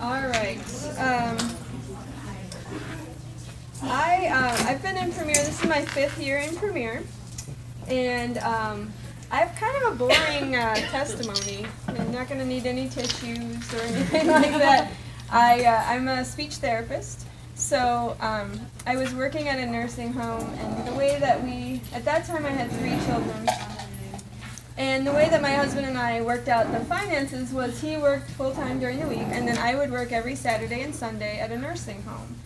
All right. I've been in Premier. This is my 5th year in Premier, and I have kind of a boring testimony. I'm not going to need any tissues or anything like that. I'm a speech therapist, so I was working at a nursing home, and the way that at that time I had 3 children, and the way that my husband and I worked out the finances was he worked full-time during the week, and then I would work every Saturday and Sunday at a nursing home.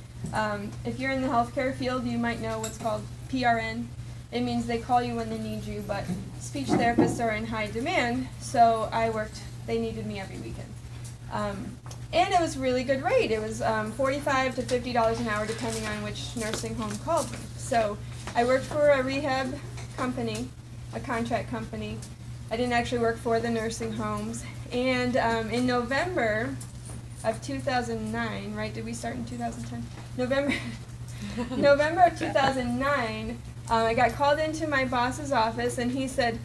If you're in the healthcare field, you might know what's called PRN. It means they call you when they need you, but speech therapists are in high demand, so they needed me every weekend. And it was really good rate. It was $45 to $50 an hour depending on which nursing home called me. So I worked for a rehab company, a contract company. I didn't actually work for the nursing homes. And in November of 2009, right? Did we start in 2010? November of 2009, I got called into my boss's office, and he said,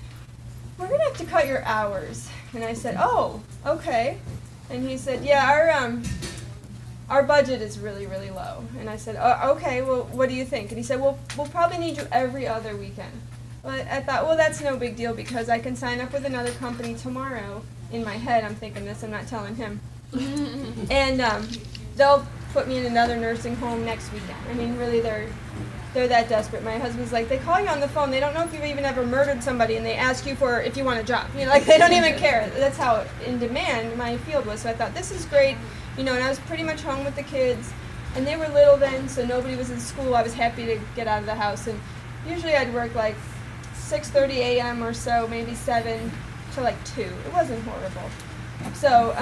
"We're going to have to cut your hours." And I said, "Oh, okay." And he said, "Yeah, our budget is really, really low." And I said, "Oh, okay, well, what do you think?" And he said, "Well, we'll probably need you every other weekend." Well, I thought, well, that's no big deal because I can sign up with another company tomorrow. In my head, I'm thinking this, I'm not telling him. And they'll put me in another nursing home next weekend. I mean, really, they're that desperate. My husband's like, they call you on the phone, they don't know if you've even ever murdered somebody, and they ask you if you want a job. You know, like, they don't even care. That's how in demand my field was. So I thought, this is great. You know, and I was pretty much home with the kids, and they were little then, so nobody was in school. I was happy to get out of the house, and usually I'd work like 6:30 a.m. or so, maybe 7 to like 2. It wasn't horrible. So,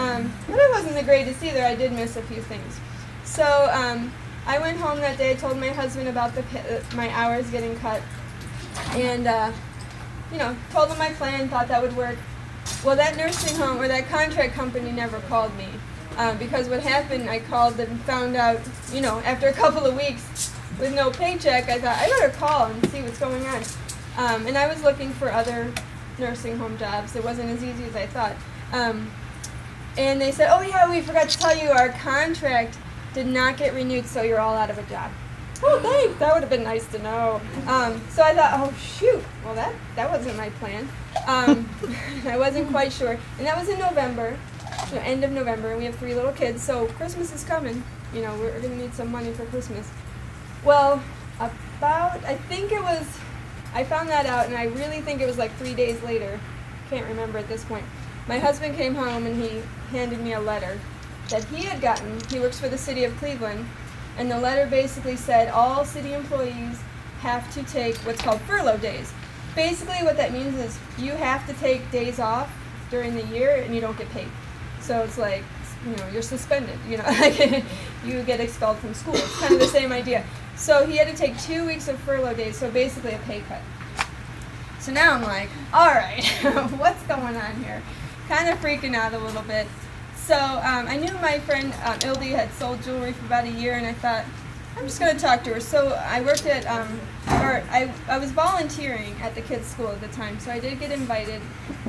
but it wasn't the greatest either. I did miss a few things. So, I went home that day, told my husband about my hours getting cut, and, you know, told him my plan, thought that would work. Well, that nursing home, or that contract company never called me, because what happened, I called and found out, you know, after a couple of weeks with no paycheck, I thought, I better call and see what's going on. And I was looking for other nursing home jobs. It wasn't as easy as I thought. And they said, "Oh yeah, we forgot to tell you, our contract did not get renewed, so you're all out of a job." Oh, thanks. That would have been nice to know. So I thought, oh shoot, well that wasn't my plan. I wasn't quite sure. And that was in November, you know, end of November, and we have 3 little kids, so Christmas is coming. You know, we're going to need some money for Christmas. Well, I found that out, and I really think it was like 3 days later. Can't remember at this point. My husband came home, and he handed me a letter that he had gotten. He works for the city of Cleveland, and the letter basically said all city employees have to take what's called furlough days. Basically what that means is you have to take days off during the year, and you don't get paid. So it's like, you know, you're suspended, you know, like you get expelled from school. It's kind of the same idea. So he had to take 2 weeks of furlough days, so basically a pay cut. So now I'm like, all right, what's going on here? Kind of freaking out a little bit. So I knew my friend Ildi had sold jewelry for about a year, and I thought, I'm just going to talk to her. So I worked at, I was volunteering at the kids' school at the time, so I did get invited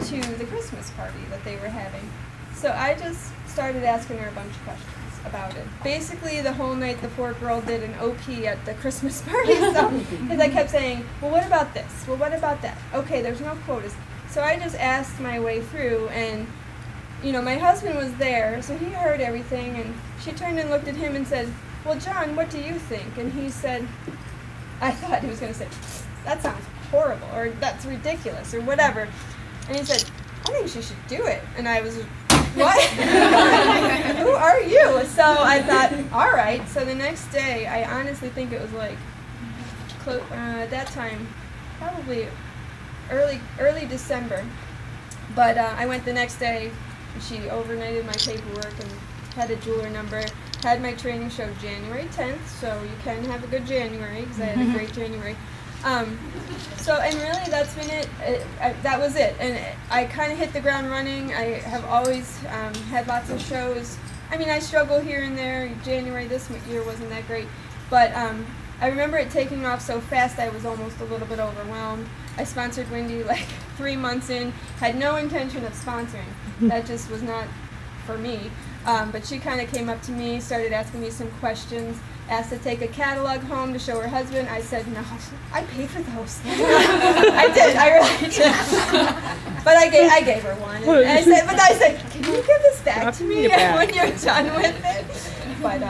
to the Christmas party that they were having. So I just started asking her a bunch of questions about it. Basically, the whole night the poor girl did an OP at the Christmas party, because I kept saying, well, what about this? Well, what about that? Okay, there's no quotas. So I just asked my way through, and, you know, my husband was there, so he heard everything, and she turned and looked at him and said, well, John, what do you think? And he said, I thought he was going to say, that sounds horrible, or that's ridiculous, or whatever. And he said, I think she should do it. And I was, what? Who are you? So I thought, all right. So the next day, I honestly think it was like, at that time, probably early December. But I went the next day, and she overnighted my paperwork and had a jeweler number. Had my training show January 10th, so you can have a good January, because I had a great January. So, and really that's been it. That was it. And I kind of hit the ground running. I have always had lots of shows. I mean, I struggle here and there. January this year wasn't that great. But I remember it taking off so fast I was almost a little bit overwhelmed. I sponsored Wendy like 3 months in, had no intention of sponsoring. That just was not for me. But she kind of came up to me, started asking me some questions, asked to take a catalog home to show her husband. I said, no, I paid for those. I did, I really did. But I gave her one. And I said, can you give this back to me when you're done with it? But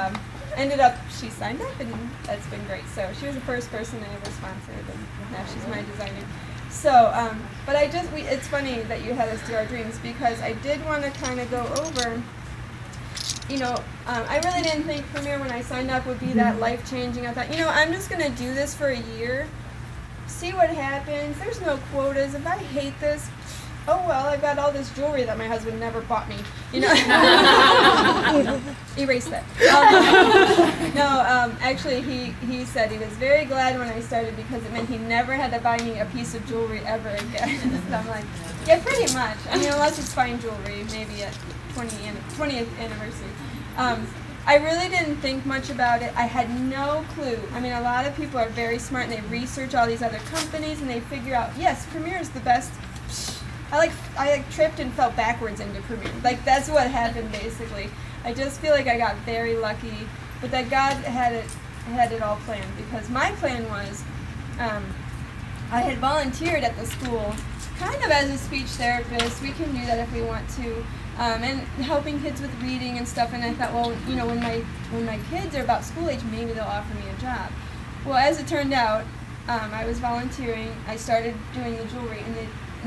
ended up, she signed up, and that's been great. So she was the first person I ever sponsored, and now she's my designer. So, but it's funny that you had us do our dreams, because I did want to kind of go over, you know, I really didn't think Premier when I signed up would be that life-changing. I thought, you know, I'm just going to do this for a year, see what happens. There's no quotas. If I hate this, oh well, I've got all this jewelry that my husband never bought me, you know. Erase that. Actually, he said he was very glad when I started, because it meant he never had to buy me a piece of jewelry ever again. So I'm like, yeah, pretty much. I mean, unless it's fine jewelry, maybe at 20th anniversary. I really didn't think much about it. I had no clue. I mean, a lot of people are very smart, and they research all these other companies, and they figure out, yes, Premier is the best. I tripped and fell backwards into Premier. Like, that's what happened, basically. I just feel like I got very lucky, but that God had it all planned, because my plan was, I had volunteered at the school, kind of as a speech therapist. We can do that if we want to, and helping kids with reading and stuff. And I thought, well, you know, when my kids are about school age, maybe they'll offer me a job. Well, as it turned out, I was volunteering. I started doing the jewelry, and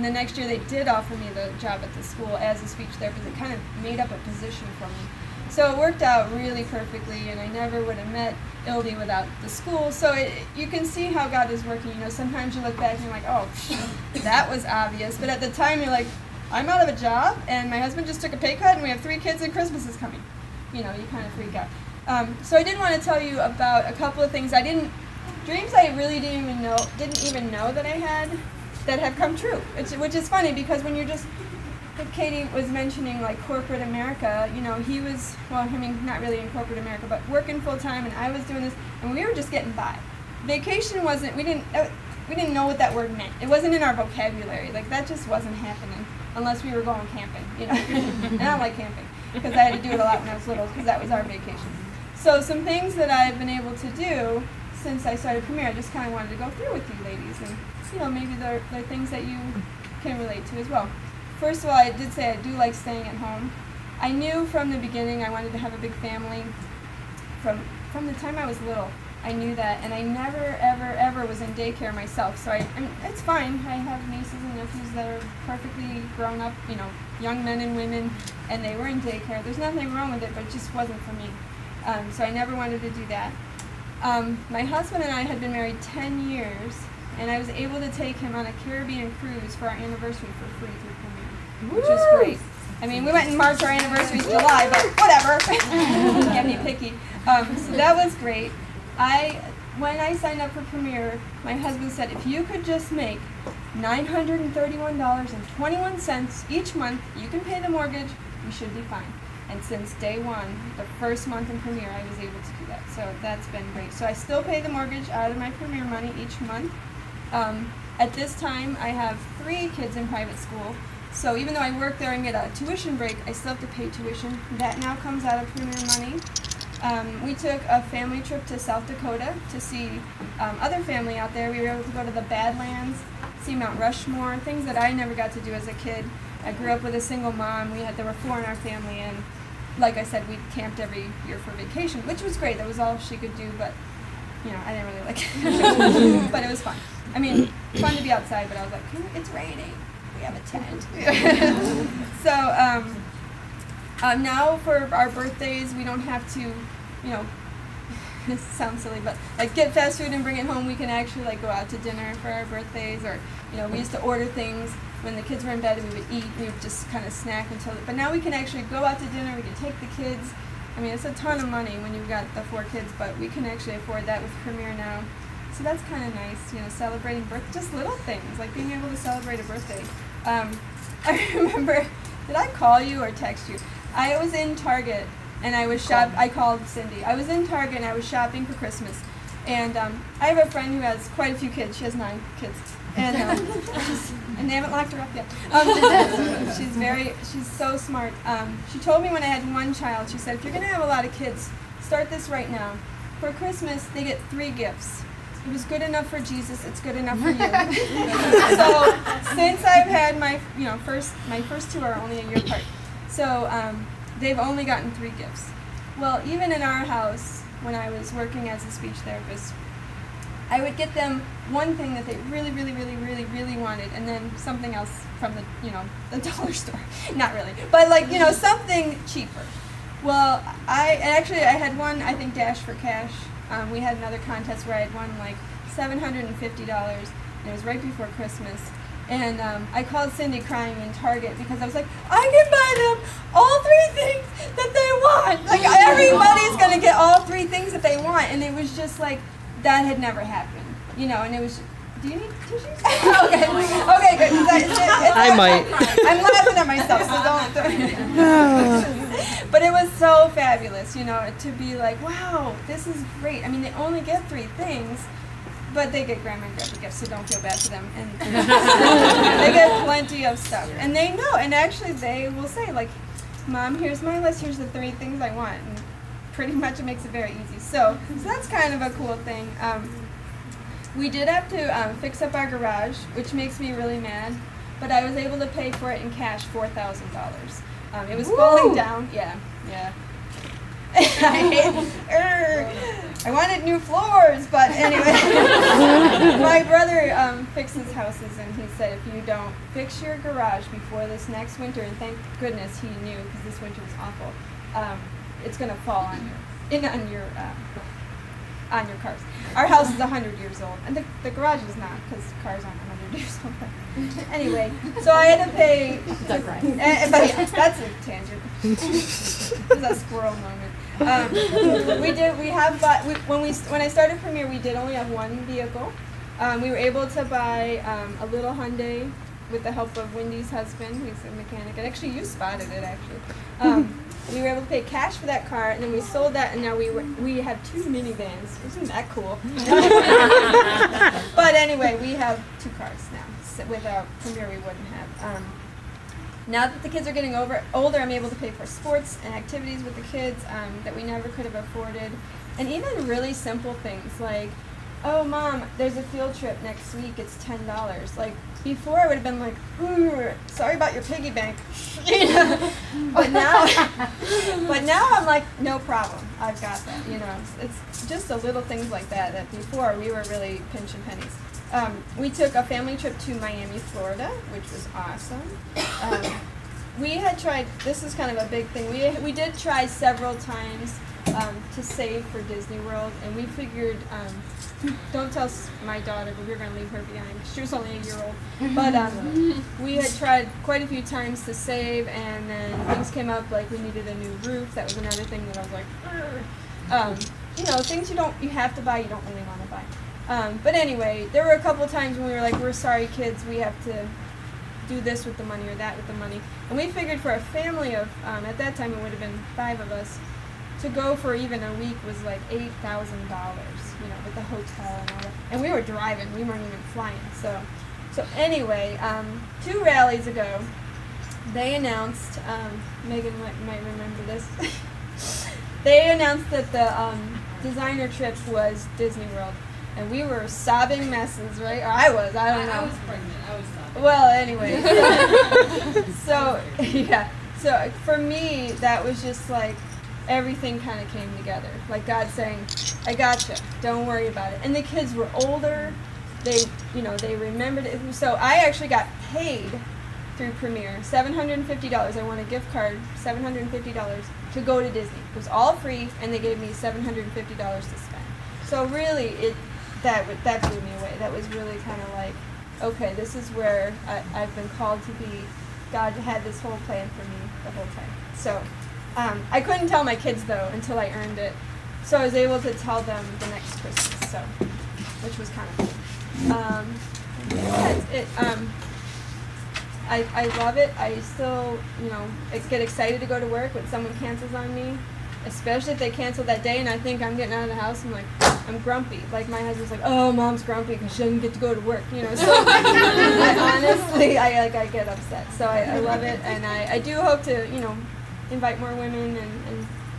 the next year they did offer me the job at the school as a speech therapist. It kind of made up a position for me. So it worked out really perfectly, and I never would have met Ildi without the school. So you can see how God is working. You know, sometimes you look back and you're like, oh, that was obvious. But at the time you're like, I'm out of a job, and my husband just took a pay cut, and we have 3 kids, and Christmas is coming. You know, you kind of freak out. So I did want to tell you about a couple of things. Dreams I really didn't even know that I had, that have come true, which is funny, because when you're just, like Katie was mentioning, like corporate America, you know, he was, well, I mean, not really in corporate America, but working full time, and I was doing this, and we were just getting by. Vacation wasn't, we didn't know what that word meant. It wasn't in our vocabulary. Like, that just wasn't happening unless we were going camping, you know. And I don't like camping, because I had to do it a lot when I was little, because that was our vacation. So some things that I've been able to do since I started Premier, I just kind of wanted to go through with you ladies, and you know, maybe they're things that you can relate to as well. First of all, I did say I do like staying at home. I knew from the beginning I wanted to have a big family. From the time I was little, I knew that, and I never, ever was in daycare myself. So I mean, it's fine. I have nieces and nephews that are perfectly grown up, you know, young men and women, and they were in daycare. There's nothing wrong with it, but it just wasn't for me. So I never wanted to do that. My husband and I had been married 10 years, and I was able to take him on a Caribbean cruise for our anniversary for free through Premier, which was great. I mean, we went in March, our anniversary's July, but whatever. Get me picky. So that was great. When I signed up for Premier, my husband said, if you could just make $931.21 each month, you can pay the mortgage, you should be fine. And since day one, the first month in Premier, I was able to do that. So that's been great. So I still pay the mortgage out of my Premier money each month. At this time, I have 3 kids in private school. So even though I work there and get a tuition break, I still have to pay tuition. That now comes out of Premier money. We took a family trip to South Dakota to see other family out there. We were able to go to the Badlands, see Mount Rushmore, things that I never got to do as a kid. I grew up with a single mom. There were 4 in our family, and like I said, we camped every year for vacation, which was great. That was all she could do, but you know, I didn't really like it. But it was fun. I mean, fun to be outside, but I was like, it's raining. We have a tent. So now for our birthdays, we don't have to, you know, this sounds silly, but like get fast food and bring it home. We can actually like go out to dinner for our birthdays, or you know, we used to order things when the kids were in bed and we would eat. We would just kind of snack until. But now we can actually go out to dinner. We can take the kids. I mean, it's a ton of money when you've got the 4 kids, but we can actually afford that with Premier now. So that's kind of nice, you know, celebrating just little things, like being able to celebrate a birthday. I remember, did I call you or text you? I was in Target, and I was I called Cindy. I was in Target, and I was shopping for Christmas. And I have a friend who has quite a few kids. She has 9 kids. And And they haven't locked her up yet. She's so smart. She told me when I had one child, she said, if you're going to have a lot of kids, start this right now. For Christmas, they get 3 gifts. It was good enough for Jesus, it's good enough for you. So since I've had my first 2 are only a year apart. So they've only gotten 3 gifts. Well, even in our house, when I was working as a speech therapist, I would get them one thing that they really, really, really, really, really wanted, and then something else from the dollar store. Not really, but something cheaper. Well, I had one, I think, Dash for Cash. We had another contest where I had won like $750, and it was right before Christmas. And I called Cindy crying in Target because I was like, I can buy them all 3 things that they want. Like, everybody's going to get all 3 things that they want. And it was just like, that had never happened. And it was, do you need tissues? Okay, good. I might. I'm laughing at myself, so don't. But it was so fabulous, to be like, wow, this is great. I mean, they only get 3 things. But they get grandma and grandpa gifts, so don't feel bad for them. And they get plenty of stuff. And they know, and actually they will say, like, Mom, here's my list, here's the 3 things I want. And pretty much it makes it very easy. So that's kind of a cool thing. We did have to fix up our garage, which makes me really mad. But I was able to pay for it in cash, $4,000. It was falling down. Yeah. I wanted new floors, but anyway. My brother fixes houses, and he said if you don't fix your garage before this next winter, and thank goodness he knew because this winter was awful, it's going to fall on your cars. Our house is 100 years old, and the garage is not because cars aren't 100 years old. Anyway, so I had to pay. But yeah, that's a tangent. It was a squirrel moment. When I started Premier, we did only have 1 vehicle. We were able to buy a little Hyundai with the help of Wendy's husband, who's a mechanic. And actually, you spotted it, actually. We were able to pay cash for that car, and then we sold that, and now we have 2 minivans. Isn't that cool? But anyway, we have 2 cars now. So without Premier, we wouldn't have. Now that the kids are getting older, I'm able to pay for sports and activities with the kids that we never could have afforded. And even really simple things like, oh, Mom, there's a field trip next week, it's $10. Like, before I would have been like, sorry about your piggy bank. But now I'm like, no problem, I've got that. It's just the little things like that before we were really pinching pennies. We took a family trip to Miami, Florida, which was awesome. We had tried, this is kind of a big thing, we did try several times to save for Disney World, and we figured, don't tell my daughter, but we were going to leave her behind. She was only a year old. But we had tried quite a few times to save, and then things came up, like we needed a new roof. That was another thing that I was like, things you have to buy, you don't really want to buy. But anyway, there were a couple times when we were like, we're sorry kids, we have to do this with the money or that with the money. And we figured for a family of, at that time it would have been 5 of us, to go for even a week was like $8,000, with the hotel and all that. And we were driving, we weren't even flying. So anyway, 2 rallies ago, they announced, Megan might remember this, they announced that the designer trip was Disney World. And we were sobbing messes, right? Or I don't know. I was pregnant. I was sobbing. Well, anyway. So, yeah. So, for me, that was just like, everything kind of came together. Like God saying, I gotcha. Don't worry about it. And the kids were older. They remembered it. So, I actually got paid through Premier, $750. I won a gift card, $750 to go to Disney. It was all free, and they gave me $750 to spend. So, really, that blew me away. That was really kind of like, okay, this is where I've been called to be. God had this whole plan for me the whole time. So I couldn't tell my kids, though, until I earned it. So I was able to tell them the next Christmas, which was kind of cool. That's it. I love it. I still, get excited to go to work when someone cancels on me, especially if they cancel that day and I think I'm getting out of the house. I'm like, I'm grumpy. Like my husband's like, oh, mom's grumpy because she doesn't get to go to work. You know, so I get upset. So I love it, and I do hope to, you know, invite more women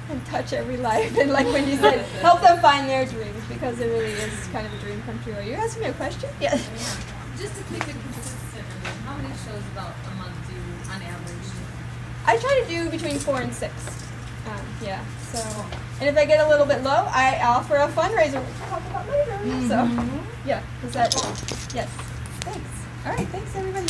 and touch every life. And like when you said, help them find their dreams, because it really is kind of a dream come true. Are you asking me a question? Yes. Yeah. Just to keep it consistent, how many shows about a month do you, on average? I try to do between 4 and 6. Yeah. So, and if I get a little bit low, I offer a fundraiser, which we'll talk about later. So, yeah. Is that? Yes. Thanks. All right. Thanks, everybody.